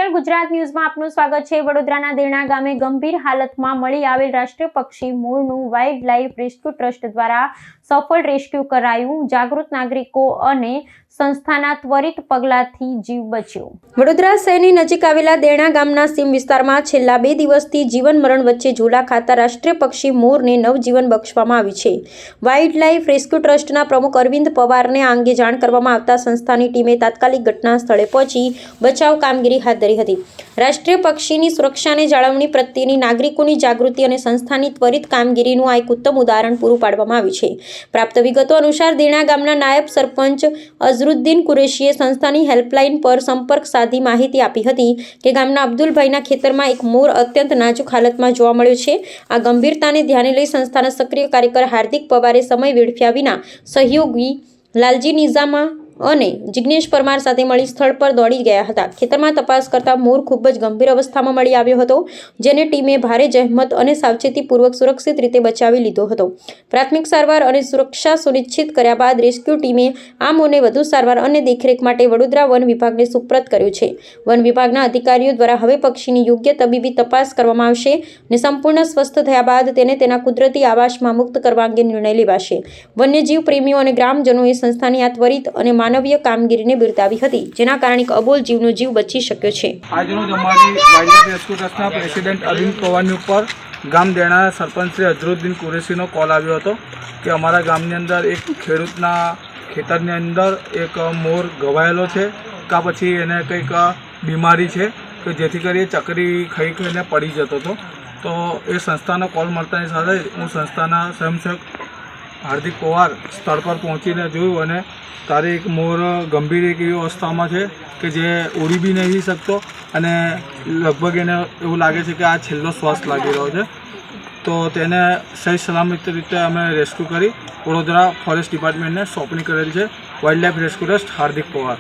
Digital Gujarat ન્યૂઝમાં આપનું સ્વાગત છે। વડોદરાના દેરણા ગામે ગંભીર હાલતમાં મળી આવેલ રાષ્ટ્રીય પક્ષી મોરનું વાઇલ્ડ લાઇફ રેસ્ક્યુ ટ્રસ્ટ દ્વારા સફળ રેસ્ક્યુ કરાયું। જાગૃત નાગરિકો અને સંસ્થાના ત્વરિત પગલાંથી જીવ બચ્યો। વડોદરા શહેરની નજીક આવેલા દેરણા ગામના સીમ વિસ્તારમાં છેલ્લા 2 દિવસથી જીવન મરણ વચ્ચે ઝૂલા ખાતા રાષ્ટ્રીય પક્ષી મોરને નવજીવન બક્ષવામાં આવ્યું છે। વાઇલ્ડ લાઇફ રેસ્ક્યુ ટ્રસ્ટના પ્રમુખ અરવિંદ પવારને આ અંગે જાણ કરવામાં આવતા સંસ્થાની ટીમે તાત્કાલિક ઘટના સ્થળે પહોંચી બચાવ કામગીરી હાથ ધરી હતી। રાષ્ટ્રીય પક્ષીની સુરક્ષાને જાળવણી પ્રત્યેની નાગરિકોની જાગૃતિ અને સંસ્થાની ત્વરિત કામગીરીનું આ એક ઉત્તમ ઉદાહરણ પૂરું પાડવામાં આવ્યું છે। પ્રાપ્ત વિગતો અનુસાર દેરણા ગામના નાયબ સરપંચ અઝરુદ્દીન કુરેશીએ સંસ્થાની હેલ્પલાઇન પર સંપર્ક સાધી માહિતી આપી હતી કે ગામના અબ્દુલભાઈના ખેતરમાં એક મોર અત્યંત નાજુક હાલતમાં જોવા મળ્યો છે। આ ગંભીરતાને ધ્યાને લઈ સંસ્થાના સક્રિય કાર્યકર હાર્દિક પવારે સમય વેડફ્યા વિના સહયોગી લાલજી નિઝામા અને જિગ્નેશ પરમાર સાથે મળી સ્થળ પર દોડી ગયા હતા। ખેતરમાં તપાસ કરતા મોર ખૂબ જ ગંભીર અવસ્થામાં મળી આવ્યો હતો, જેને ટીમે ભારે જહેમત અને સાવચેતીપૂર્વક સુરક્ષિત રીતે બચાવી લીધો હતો। પ્રાથમિક સારવાર અને સુરક્ષા સુનિશ્ચિત કર્યા બાદ રેસ્ક્યુ ટીમે આ મોરને વધુ સારવાર અને દેખરેખ માટે વડોદરા વન વિભાગને સુપ્રત કર્યો છે। વન વિભાગના અધિકારીઓ દ્વારા હવે પક્ષીની યોગ્ય તબીબી તપાસ કરવામાં આવશે અને સંપૂર્ણ સ્વસ્થ થયા બાદ તેને તેના કુદરતી આવાસમાં મુક્ત કરવા અંગે નિર્ણય લેવાશે। વન્યજીવ પ્રેમીઓ અને ગ્રામજનોએ સંસ્થાની આ ત્વરિત અને માનવીય કામગીરીને બિરદાવી હતી, જેના કારણે એક અબોલ જીવનો જીવ બચી શક્યો છે। આજરોજ અમારી વાઇલ્ડ લાઇફ રેસ્ક્યુ ટ્રસ્ટના પ્રેસિડેન્ટ અરવિંદ પવારની ઉપર ગામ દેરણા સરપંચ શ્રી અઝરુદ્દીન કુરેશીનો કોલ આવ્યો હતો કે અમારા ગામની અંદર એક ખેડૂતના ખેતરની અંદર એક મોર ઘવાયેલો છે કાં પછી એને કંઈક બીમારી છે કે જેથી કરી ચકરી ખાઈને પડી જતો હતો। તો એ સંસ્થાનો કોલ મળતાની સાથે હું સંસ્થાના સ્વયંસેવક હાર્દિક પવાર સ્થળ પર પહોંચીને જોયું અને તારે એક મોર ગંભીર એક એવી અવસ્થામાં છે કે જે ઉડી બી નથી શકતો અને લગભગ એને એવું લાગે છે કે આ છેલ્લો શ્વાસ લાગી રહ્યો છે। તો તેને સહી સલામત રીતે અમે રેસ્ક્યુ કરી વડોદરા ફોરેસ્ટ ડિપાર્ટમેન્ટને સોંપણી કરેલ છે। વાઇલ્ડ લાઇફ રેસ્ક્યુ ટ્રસ્ટ હાર્દિક પવાર।